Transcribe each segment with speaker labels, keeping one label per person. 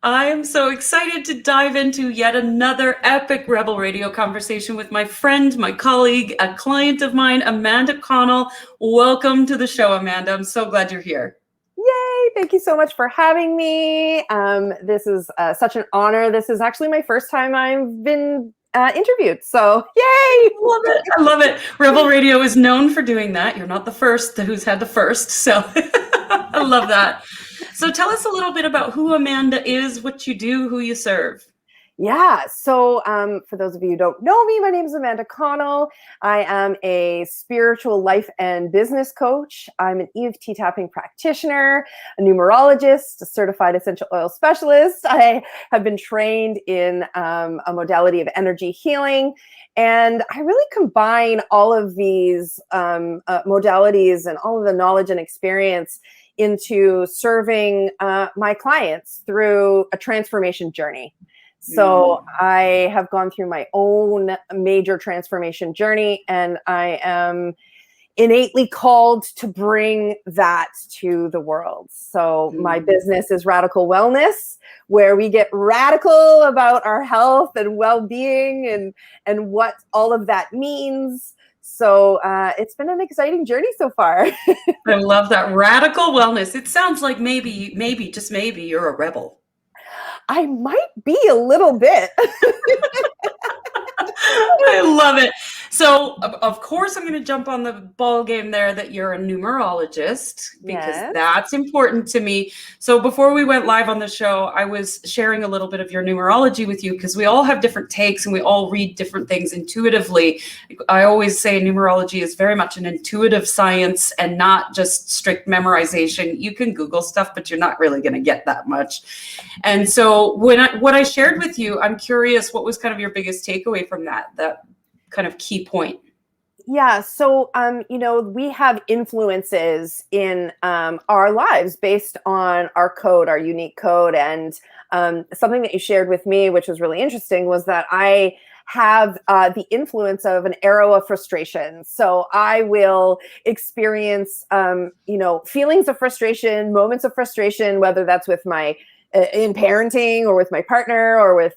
Speaker 1: I am so excited to dive into yet another epic Rebel Radio conversation with my friend, my colleague, a client of mine, Amanda Connell. Welcome to the show, Amanda. I'm so glad you're here.
Speaker 2: Yay! Thank you so much for having me. This is such an honor. This is actually my first time I've been interviewed. So, yay!
Speaker 1: Love it. I love it. Rebel Radio is known for doing that. You're not the first who's had the first. So I love that. So tell us a little bit about who Amanda is, what you do, who you serve.
Speaker 2: Yeah. So for those of you who don't know me, my name is Amanda Connell. I am a spiritual life and business coach. I'm an EFT tapping practitioner, a numerologist, a certified essential oil specialist. I have been trained in a modality of energy healing. And I really combine all of these modalities and all of the knowledge and experience into serving my clients through a transformation journey. So I have gone through my own major transformation journey, and I am innately called to bring that to the world. So my business is Radical Wellness, where we get radical about our health and well-being and what all of that means. So it's been an exciting journey so far.
Speaker 1: I love that. Radical wellness. It sounds like maybe, just maybe you're a rebel.
Speaker 2: I might be a little bit.
Speaker 1: I love it. So, of course, I'm going to jump on the ball game there that you're a numerologist, because that's important to me. So before we went live on the show, I was sharing a little bit of your numerology with you, because we all have different takes and we all read different things intuitively. I always say numerology is very much an intuitive science and not just strict memorization. You can Google stuff, but you're not really going to get that much. And so what I shared with you, I'm curious, what was kind of your biggest takeaway from that kind of key point?
Speaker 2: Yeah. So, we have influences in our lives based on our code, our unique code. And something that you shared with me, which was really interesting, was that I have the influence of an arrow of frustration. So I will experience, feelings of frustration, moments of frustration, whether that's with my in parenting or with my partner or with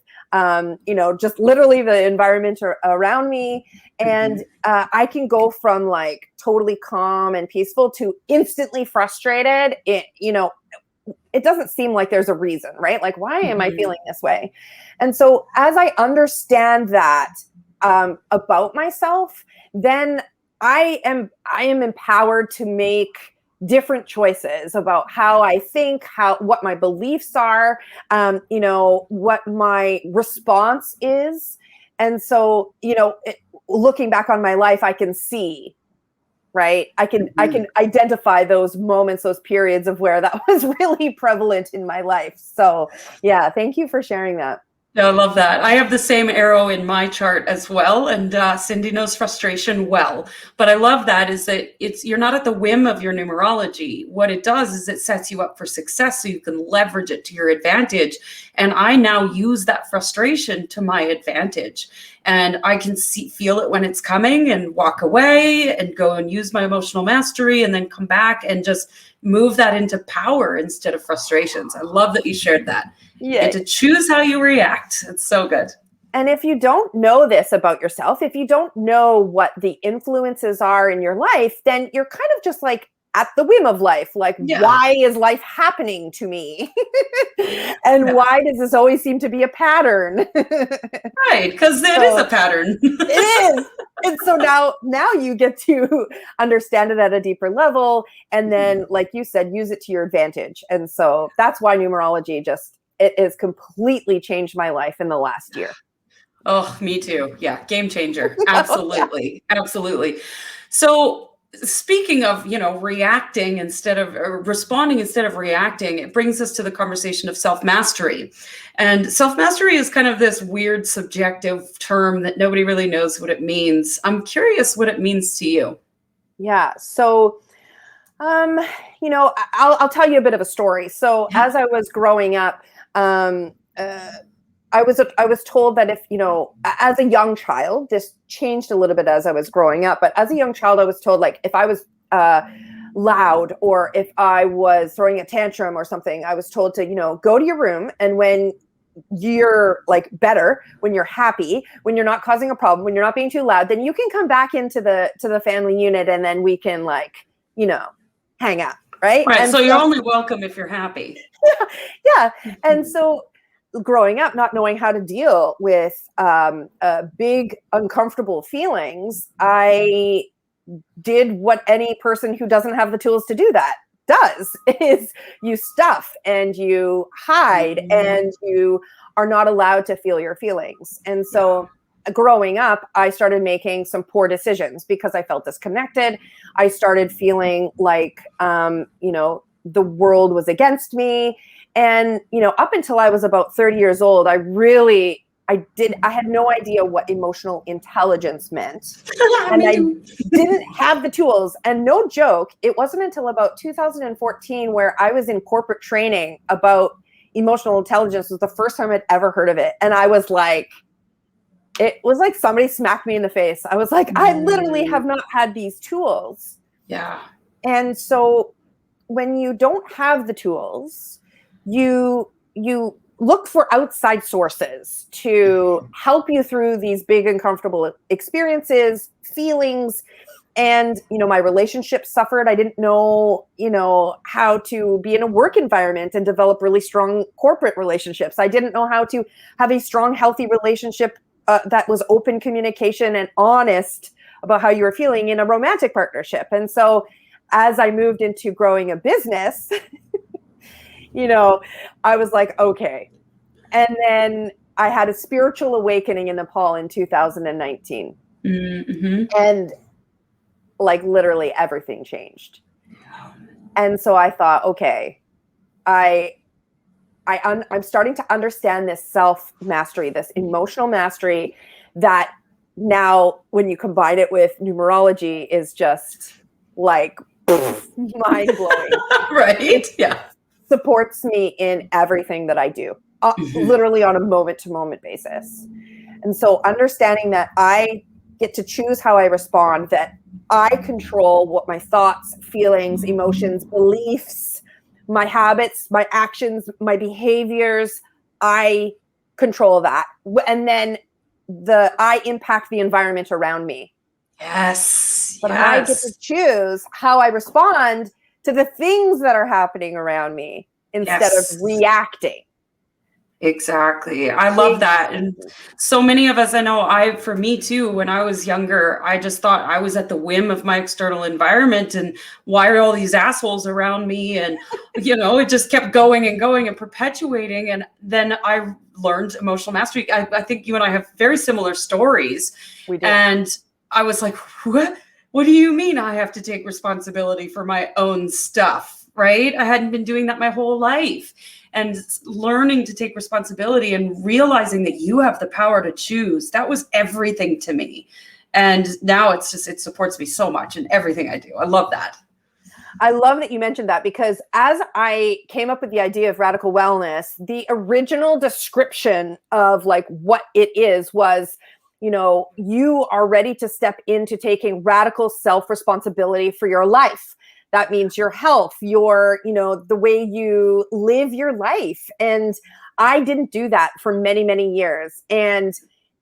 Speaker 2: just literally the environment around me. And I can go from like totally calm and peaceful to instantly frustrated. It doesn't seem like there's a reason, right? Like, why am I feeling this way? And so as I understand that about myself, then I am empowered to make different choices about how I think, what my beliefs are, what my response is. And so, looking back on my life, I can see, right? I can identify those moments, those periods of where that was really prevalent in my life. So yeah, thank you for sharing that.
Speaker 1: I love that. I have the same arrow in my chart as well, and Cindy knows frustration well. But I love that is that you're not at the whim of your numerology. What it does is it sets you up for success, so you can leverage it to your advantage. And I now use that frustration to my advantage, and I can feel it when it's coming, and walk away, and go and use my emotional mastery, and then come back and just move that into power instead of frustrations. I love that you shared that.
Speaker 2: Yeah.
Speaker 1: And to choose how you react. It's so good.
Speaker 2: And if you don't know this about yourself, if you don't know what the influences are in your life, then you're kind of just like at the whim of life. Like, why is life happening to me? And why does this always seem to be a pattern?
Speaker 1: Right, because it is a pattern.
Speaker 2: It is. And so now you get to understand it at a deeper level. And then, like you said, use it to your advantage. And so that's why numerology it has completely changed my life in the last year.
Speaker 1: Oh, me too. Yeah. Game changer. Absolutely. Absolutely. So speaking of, reacting instead of responding instead of reacting, it brings us to the conversation of self-mastery. And self-mastery is kind of this weird subjective term that nobody really knows what it means. I'm curious what it means to you.
Speaker 2: Yeah. So, I'll tell you a bit of a story. So as I was growing up, I was told that if, as a young child, this changed a little bit as I was growing up, but as a young child, I was told, like, if I was loud, or if I was throwing a tantrum or something, I was told to, go to your room, and when you're like better, when you're happy, when you're not causing a problem, when you're not being too loud, then you can come back into the family unit, and then we can hang out, right?
Speaker 1: Right.
Speaker 2: And
Speaker 1: So you're only welcome if you're happy.
Speaker 2: Yeah. And so growing up, not knowing how to deal with big, uncomfortable feelings, I did what any person who doesn't have the tools to do that does, is you stuff and you hide, and you are not allowed to feel your feelings. And so growing up, I started making some poor decisions because I felt disconnected. I started feeling like, the world was against me. And, up until I was about 30 years old, I had no idea what emotional intelligence meant. And I didn't have the tools. And no joke, it wasn't until about 2014 where I was in corporate training about emotional intelligence was the first time I'd ever heard of it. And I was like, it was like somebody smacked me in the face. I was like, I literally have not had these tools.
Speaker 1: Yeah.
Speaker 2: And so when you don't have the tools, you look for outside sources to help you through these big uncomfortable experiences, feelings. And, my relationship suffered. I didn't know, how to be in a work environment and develop really strong corporate relationships. I didn't know how to have a strong, healthy relationship that was open communication and honest about how you were feeling in a romantic partnership. And so as I moved into growing a business, I was like, okay. And then I had a spiritual awakening in Nepal in 2019.
Speaker 1: Mm-hmm.
Speaker 2: And like literally everything changed. And so I thought, okay, I'm starting to understand this self-mastery, this emotional mastery that now when you combine it with numerology is just like mind-blowing.
Speaker 1: Right? Yeah.
Speaker 2: Supports me in everything that I do, literally on a moment-to-moment basis. And so understanding that I get to choose how I respond, that I control what my thoughts, feelings, emotions, beliefs, my habits, my actions, my behaviors, I control that. And then I impact the environment around me.
Speaker 1: Yes.
Speaker 2: But I get to choose how I respond to the things that are happening around me instead of reacting.
Speaker 1: Exactly. I love that. And so many of us, I know for me too, when I was younger, I just thought I was at the whim of my external environment, and why are all these assholes around me? And, it just kept going and going and perpetuating. And then I learned emotional mastery. I think you and I have very similar stories.
Speaker 2: We do.
Speaker 1: And I was like, what do you mean I have to take responsibility for my own stuff? Right? I hadn't been doing that my whole life. And learning to take responsibility and realizing that you have the power to choose, that was everything to me. And now it supports me so much in everything I do. I love that.
Speaker 2: I love that you mentioned that, because as I came up with the idea of radical wellness, the original description of like what it is was, you are ready to step into taking radical self-responsibility for your life. That means your health, the way you live your life. And I didn't do that for many, many years. And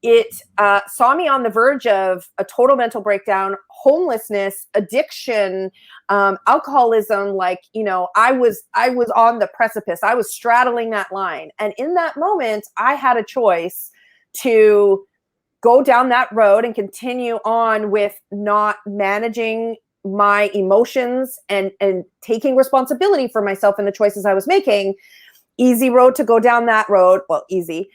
Speaker 2: it saw me on the verge of a total mental breakdown, homelessness, addiction, alcoholism. I was on the precipice. I was straddling that line. And in that moment, I had a choice to go down that road and continue on with not managing my emotions and taking responsibility for myself and the choices I was making. Easy road to go down that road. Well, easy.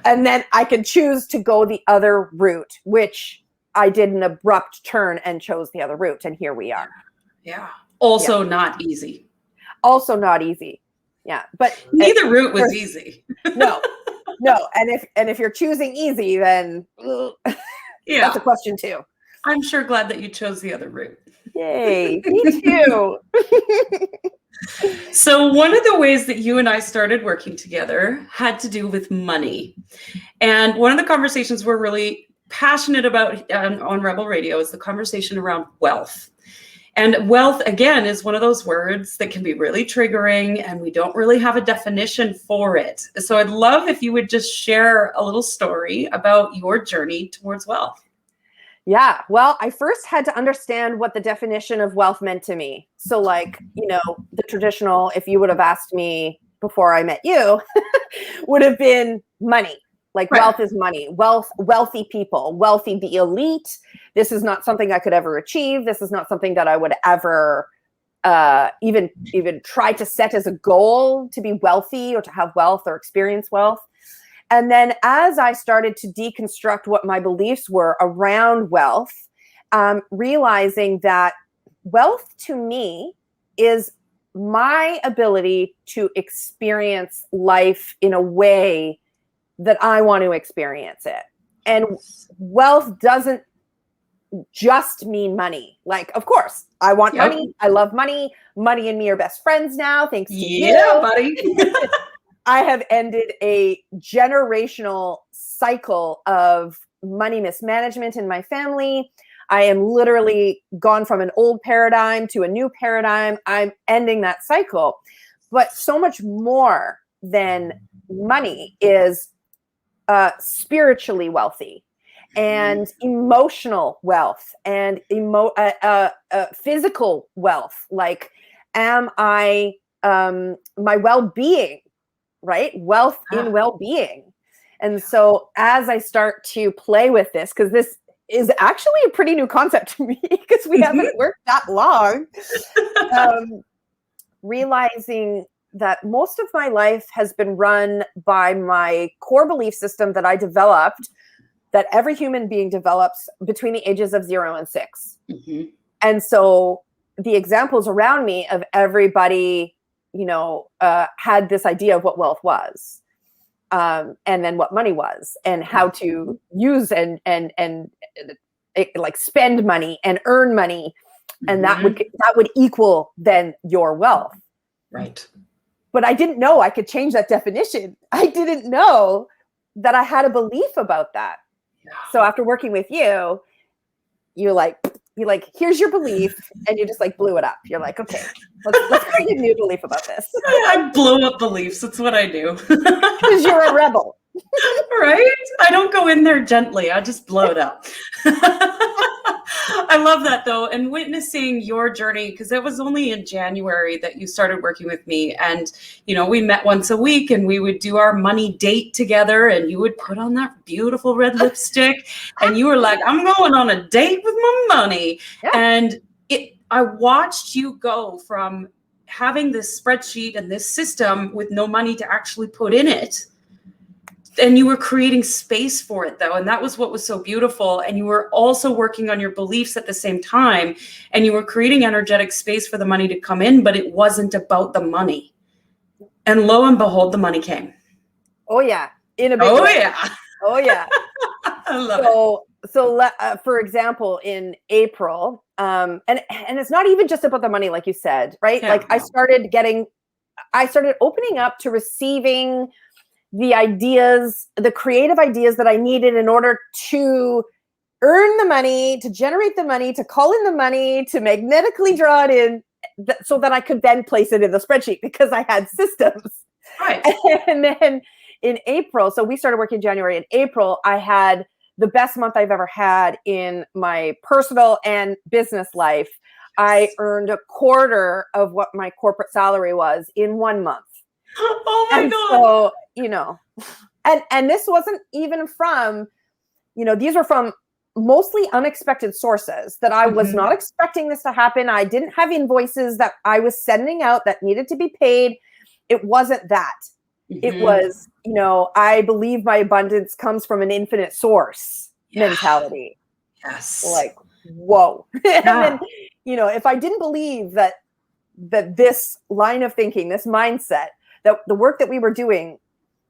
Speaker 2: And then I could choose to go the other route, which I did an abrupt turn and chose the other route. And here we are.
Speaker 1: Yeah. Also not easy.
Speaker 2: Also not easy. Yeah. But
Speaker 1: neither route was easy.
Speaker 2: No. And if you're choosing easy, then that's a question too.
Speaker 1: I'm sure glad that you chose the other route.
Speaker 2: Yay, me too.
Speaker 1: So one of the ways that you and I started working together had to do with money. And one of the conversations we're really passionate about on Rebel Radio is the conversation around wealth. And wealth, again, is one of those words that can be really triggering, and we don't really have a definition for it. So I'd love if you would just share a little story about your journey towards wealth.
Speaker 2: Yeah. Well, I first had to understand what the definition of wealth meant to me. So like, the traditional, if you would have asked me before I met you, would have been money. Like wealth is money, wealthy people, wealthy, the elite. This is not something I could ever achieve. This is not something that I would ever even try to set as a goal, to be wealthy or to have wealth or experience wealth. And then as I started to deconstruct what my beliefs were around wealth, realizing that wealth to me is my ability to experience life in a way that I want to experience it. And wealth doesn't just mean money. Like, of course, I want money. I love money. Money and me are best friends now, thanks to you.
Speaker 1: Yeah, buddy.
Speaker 2: I have ended a generational cycle of money mismanagement in my family. I am literally gone from an old paradigm to a new paradigm. I'm ending that cycle. But so much more than money is spiritually wealthy and emotional wealth and physical wealth. Like, am I my well-being, right? Wealth in well-being. And so as I start to play with this, because this is actually a pretty new concept to me because we haven't worked that long, realizing that most of my life has been run by my core belief system that I developed, that every human being develops between the ages of 0 and 6. And so the examples around me of everybody, had this idea of what wealth was, and then what money was, and how to use and like spend money and earn money, and that would equal then your wealth.
Speaker 1: Right.
Speaker 2: But I didn't know I could change that definition. I didn't know that I had a belief about that. Yeah. So after working with you, you're like, here's your belief, and you just like blew it up. You're like, okay, let's create a new belief about this.
Speaker 1: I blow up beliefs. That's what I do.
Speaker 2: Because you're a rebel.
Speaker 1: Right? I don't go in there gently. I just blow it up. I love that though. And witnessing your journey, because it was only in January that you started working with me. And, we met once a week and we would do our money date together, and you would put on that beautiful red lipstick and you were like, I'm going on a date with my money. Yeah. And I watched you go from having this spreadsheet and this system with no money to actually put in it. And you were creating space for it though. And that was what was so beautiful. And you were also working on your beliefs at the same time. And you were creating energetic space for the money to come in, but it wasn't about the money. And lo and behold, the money came.
Speaker 2: Oh yeah. In a big way.
Speaker 1: Yeah.
Speaker 2: Oh yeah.
Speaker 1: I love it.
Speaker 2: So for example, in April, and it's not even just about the money, like you said, right? Yeah, like no. I started opening up to receiving the ideas, the creative ideas that I needed in order to earn the money, to generate the money, to call in the money, to magnetically draw it in, so that I could then place it in the spreadsheet because I had systems.
Speaker 1: Right.
Speaker 2: And then in April, so we started working in January. In April, I had the best month I've ever had in my personal and business life. I earned a quarter of what my corporate salary was in 1 month.
Speaker 1: Oh my God.
Speaker 2: So, and this wasn't even from, these were from mostly unexpected sources that I was not expecting this to happen. I didn't have invoices that I was sending out that needed to be paid. It wasn't that. It was, I believe my abundance comes from an infinite source mentality.
Speaker 1: Yes.
Speaker 2: Like, whoa. And then, if I didn't believe that this line of thinking, this mindset, that the work that we were doing,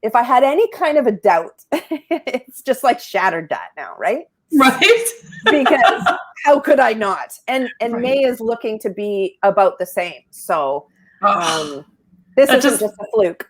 Speaker 2: if I had any kind of a doubt, it's just like shattered that now, right?
Speaker 1: Right.
Speaker 2: Because how could I not? And right. May is looking to be about the same. So This isn't just a fluke.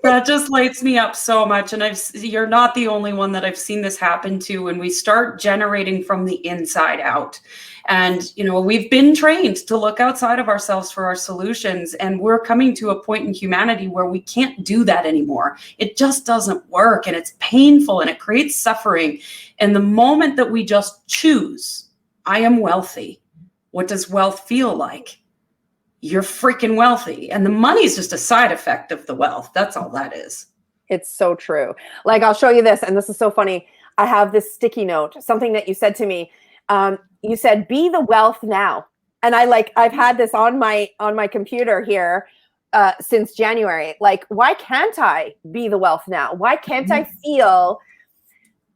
Speaker 1: That just lights me up so much. And you're not the only one that I've seen this happen to when we start generating from the inside out. And, we've been trained to look outside of ourselves for our solutions. And we're coming to a point in humanity where we can't do that anymore. It just doesn't work, and it's painful, and it creates suffering. And the moment that we just choose, I am wealthy. What does wealth feel like? You're freaking wealthy. And the money is just a side effect of the wealth. That's all that is.
Speaker 2: It's so true. Like, I'll show you this. And this is so funny. I have this sticky note, something that you said to me. You said, be the wealth now. And I've had this on my computer here since January. Like, why can't I be the wealth now? Why can't I feel,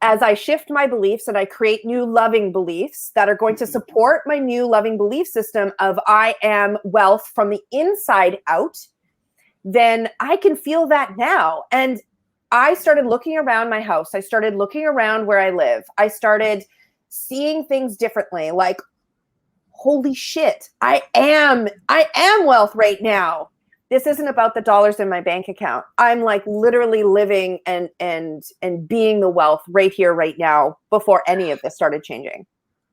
Speaker 2: as I shift my beliefs and I create new loving beliefs that are going to support my new loving belief system of I am wealth from the inside out, then I can feel that now. And I started looking around my house. I started looking around where I live. I started seeing things differently. Like, holy shit, I am wealth right now. This isn't about the dollars in my bank account. I'm like literally living and being the wealth right here, right now, before any of this started changing.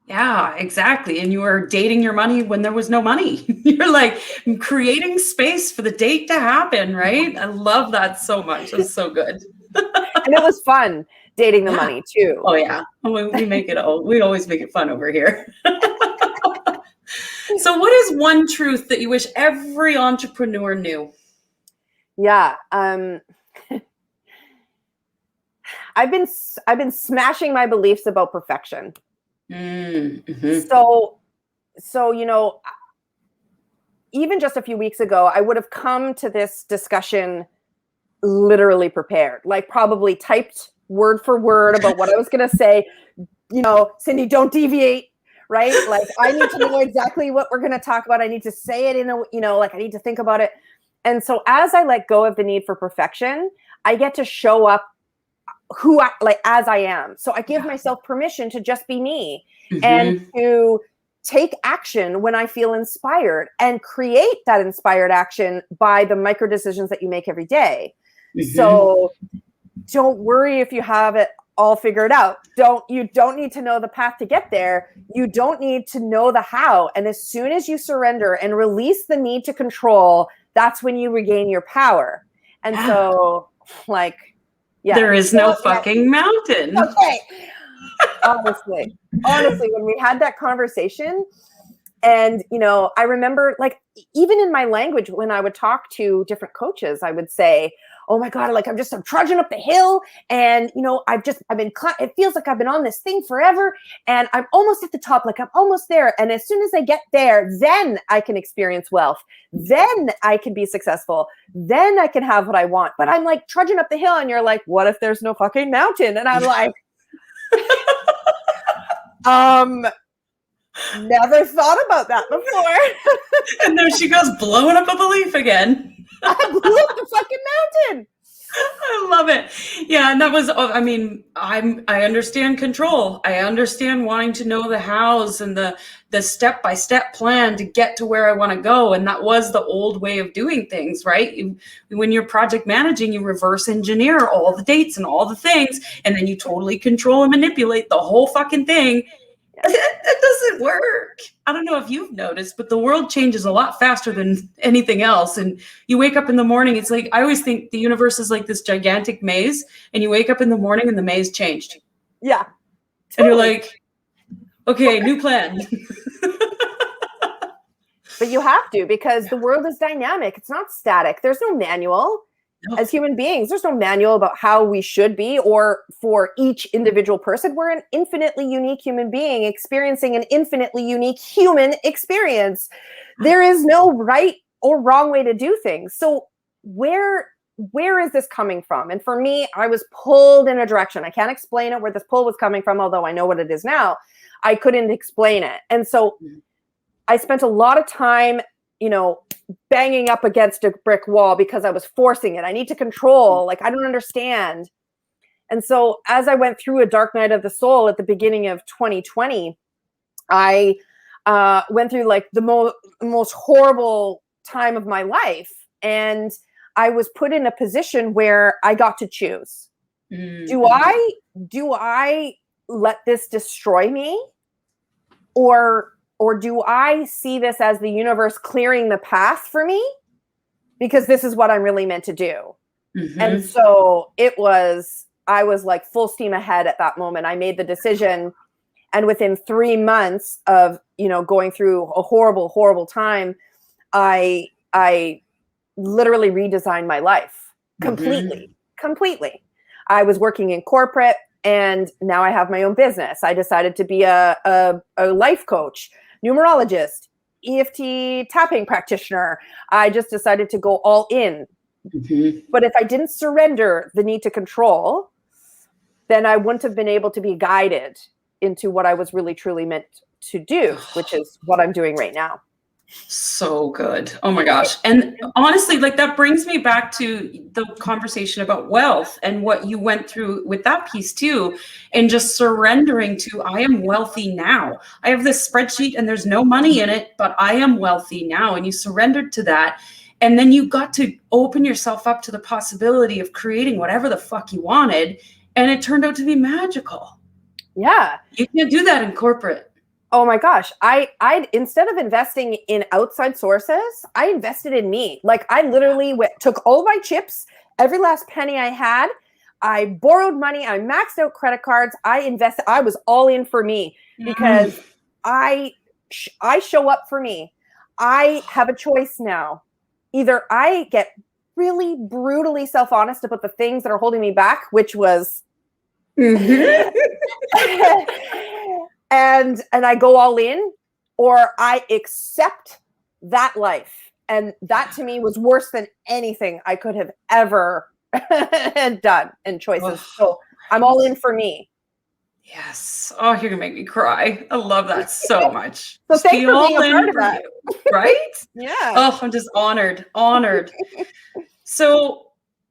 Speaker 1: Yeah, exactly. And you were dating your money when there was no money. You're like creating space for the date to happen, right? I love that so much. It's so good.
Speaker 2: And it was fun dating the money too.
Speaker 1: Oh yeah. We always make it fun over here. So what is one truth that you wish every entrepreneur knew?
Speaker 2: Yeah. I've been smashing my beliefs about perfection.
Speaker 1: Mm-hmm.
Speaker 2: So, even just a few weeks ago, I would have come to this discussion literally prepared, like probably typed word for word about what I was going to say. Cindy, don't deviate. Right? Like, I need to know exactly what we're going to talk about. I need to say it in a, I need to think about it. And so as I let go of the need for perfection, I get to show up as I am. So I give myself permission to just be me and to take action when I feel inspired and create that inspired action by the micro decisions that you make every day. So don't worry if you have it all figured out. You don't need to know the path to get there. You don't need to know the how. And as soon as you surrender and release the need to control, that's when you regain your power. And so,
Speaker 1: there is no fucking mountain.
Speaker 2: Okay. Honestly, when we had that conversation, and, I remember, like, even in my language, when I would talk to different coaches, I would say, oh my God, like, I'm trudging up the hill, and, it feels like I've been on this thing forever, and I'm almost at the top, like I'm almost there. And as soon as I get there, then I can experience wealth. Then I can be successful. Then I can have what I want. But I'm like trudging up the hill, and you're like, what if there's no fucking mountain? And I'm like, never thought about that before.
Speaker 1: And there she goes, blowing up a belief again.
Speaker 2: I blew up the fucking mountain.
Speaker 1: I love it. Yeah. And that was, I understand control. I understand wanting to know the hows and the step-by-step plan to get to where I want to go. And that was the old way of doing things, right? When you're project managing, you reverse engineer all the dates and all the things, and then you totally control and manipulate the whole fucking thing. It doesn't work. I don't know if you've noticed, but the world changes a lot faster than anything else. And you wake up in the morning, it's like, I always think the universe is like this gigantic maze, and you wake up in the morning and the maze changed.
Speaker 2: Yeah.
Speaker 1: Totally. And you're like, okay, new plan.
Speaker 2: But you have to, because the world is dynamic. It's not static. There's no manual. No. As human beings, there's no manual about how we should be, or for each individual person. We're an infinitely unique human being experiencing an infinitely unique human experience. There is no right or wrong way to do things. So where is this coming from? And for me, I was pulled in a direction. I can't explain it, where this pull was coming from, although I know what it is now. I couldn't explain it. And so I spent a lot of time, banging up against a brick wall because I was forcing it. I need to control. Like, I don't understand. And so as I went through a dark night of the soul at the beginning of 2020, I went through like the most horrible time of my life. And I was put in a position where I got to choose. Do I let this destroy me? Or do I see this as the universe clearing the path for me? Because this is what I'm really meant to do. And so I was like full steam ahead at that moment. I made the decision. And within 3 months of, going through a horrible, horrible time, I literally redesigned my life completely. I was working in corporate, and now I have my own business. I decided to be a life coach, numerologist, EFT tapping practitioner. I just decided to go all in. But if I didn't surrender the need to control, then I wouldn't have been able to be guided into what I was really, truly meant to do, which is what I'm doing right now.
Speaker 1: So good. Oh my gosh. And honestly, like that brings me back to the conversation about wealth and what you went through with that piece too. And just surrendering to, I am wealthy now. I have this spreadsheet and there's no money in it, but I am wealthy now. And you surrendered to that. And then you got to open yourself up to the possibility of creating whatever the fuck you wanted. And it turned out to be magical.
Speaker 2: Yeah.
Speaker 1: You can't do that in corporate.
Speaker 2: Oh my gosh. I instead of investing in outside sources, I invested in me. Like I literally took all my chips, every last penny I had. I borrowed money. I maxed out credit cards. I invested. I was all in for me because I show up for me. I have a choice now. Either I get really brutally self-honest about the things that are holding me back, which was and I go all in, or I accept that life. And that to me was worse than anything I could have ever done in choices. So I'm all in for me.
Speaker 1: Yes. Oh, you're gonna make me cry. I love that so much.
Speaker 2: So thanks for being a part of that.
Speaker 1: Right?
Speaker 2: Yeah.
Speaker 1: Oh, I'm just honored. So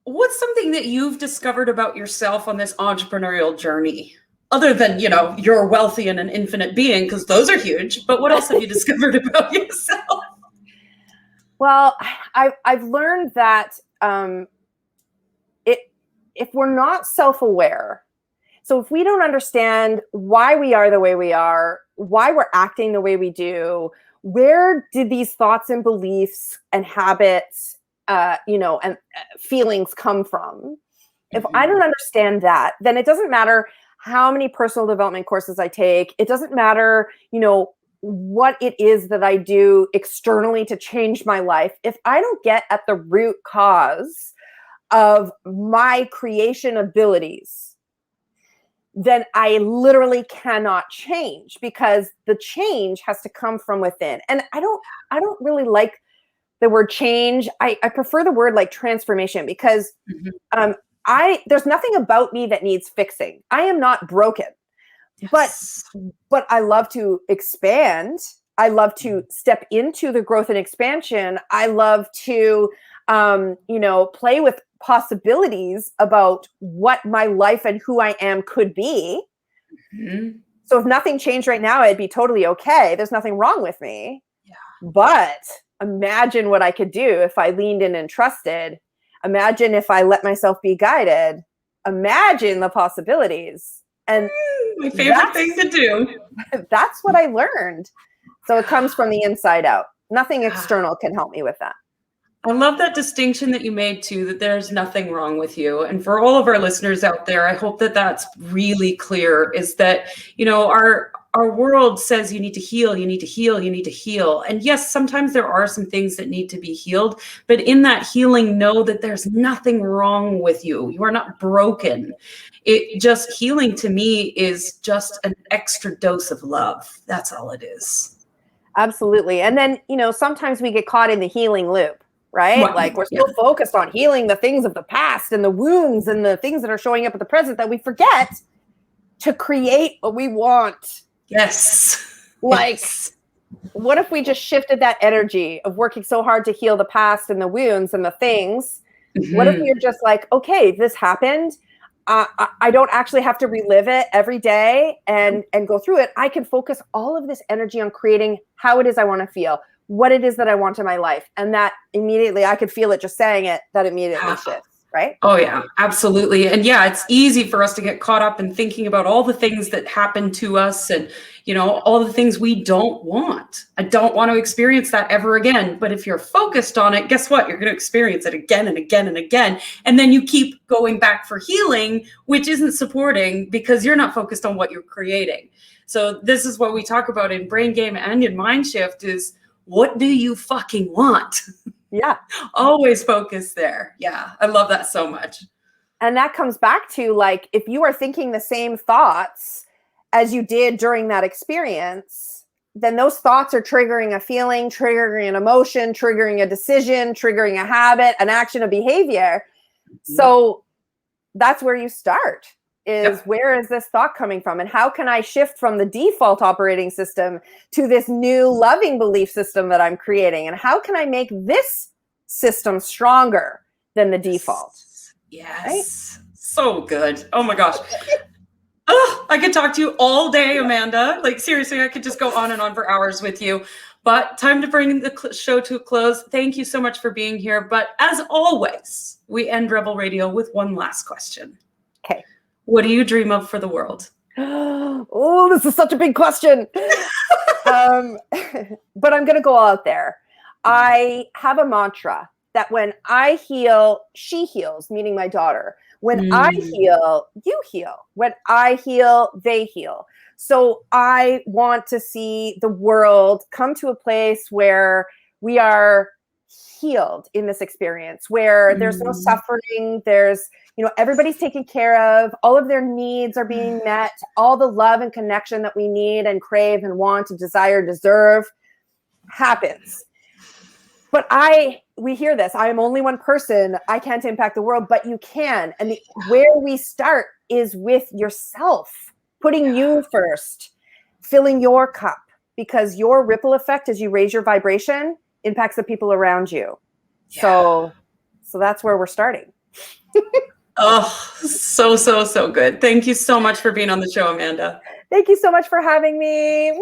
Speaker 1: what's something that you've discovered about yourself on this entrepreneurial journey? Other than, you're wealthy and an infinite being, because those are huge. But what else have you discovered about yourself?
Speaker 2: Well, I've learned that if we're not self-aware, so if we don't understand why we are the way we are, why we're acting the way we do, where did these thoughts and beliefs and habits, and feelings come from? If I don't understand that, then it doesn't matter how many personal development courses I take. It doesn't matter, what it is that I do externally to change my life. If I don't get at the root cause of my creation abilities, then I literally cannot change, because the change has to come from within. And I don't really like the word change. I prefer the word like transformation, because there's nothing about me that needs fixing. I am not broken. Yes. But I love to expand. I love to step into the growth and expansion. I love to play with possibilities about what my life and who I am could be. So if nothing changed right now, I'd be totally okay. There's nothing wrong with me. Yeah. But imagine what I could do if I leaned in and trusted. Imagine if I let myself be guided. Imagine the possibilities. And
Speaker 1: my favorite thing to do.
Speaker 2: That's what I learned. So it comes from the inside out. Nothing external can help me with that.
Speaker 1: I love that distinction that you made too, that there's nothing wrong with you. And for all of our listeners out there, I hope that that's really clear, is that, our world says you need to heal, you need to heal, you need to heal. And yes, sometimes there are some things that need to be healed, but in that healing, know that there's nothing wrong with you. You are not broken. Healing to me is just an extra dose of love. That's all it is.
Speaker 2: Absolutely. And then, sometimes we get caught in the healing loop, right? Well, like we're still focused on healing the things of the past and the wounds and the things that are showing up at the present, that we forget to create what we want.
Speaker 1: Yes.
Speaker 2: Like, what if we just shifted that energy of working so hard to heal the past and the wounds and the things? What if we're just like, okay, this happened. I don't actually have to relive it every day and go through it. I can focus all of this energy on creating how it is I want to feel. what it is that I want in my life. And that immediately, I could feel it just saying it, that immediately shifts, right?
Speaker 1: Oh yeah, absolutely. And yeah, it's easy for us to get caught up in thinking about all the things that happen to us and, you know, all the things we don't want. I don't want to experience that ever again. But if you're focused on it, guess what? You're going to experience it again and again and again. And then you keep going back for healing, which isn't supporting because you're not focused on what you're creating. So this is what we talk about in Brain Game and in Mind Shift is, what do you fucking want?
Speaker 2: Yeah.
Speaker 1: Always focus there. Yeah. I love that so much.
Speaker 2: And that comes back to, like, if you are thinking the same thoughts as you did during that experience, then those thoughts are triggering a feeling, triggering an emotion, triggering a decision, triggering a habit, an action, a behavior. So that's where you start. Is where is this thought coming from? And how can I shift from the default operating system to this new loving belief system that I'm creating? And how can I make this system stronger than the default?
Speaker 1: Yes. Right? So good. Oh my gosh. Oh, I could talk to you all day, Amanda. Like, seriously, I could just go on and on for hours with you. But time to bring the show to a close. Thank you so much for being here. But as always, we end Rebel Radio with one last question.
Speaker 2: Okay.
Speaker 1: What do you dream of for the world?
Speaker 2: Oh, this is such a big question. But I'm going to go out there. I have a mantra that when I heal, she heals, meaning my daughter. When I heal, you heal. When I heal, they heal. So I want to see the world come to a place where we are healed in this experience, where there's no suffering, there's, you know, everybody's taken care of, all of their needs are being met, all the love and connection that we need and crave and want and desire, deserve happens. But we hear this, I am only one person, I can't impact the world, but you can. And where we start is with yourself, putting you first, filling your cup, because your ripple effect as you raise your vibration impacts the people around you. Yeah. So that's where we're starting.
Speaker 1: Oh, so good. Thank you so much for being on the show, Amanda.
Speaker 2: Thank you so much for having me.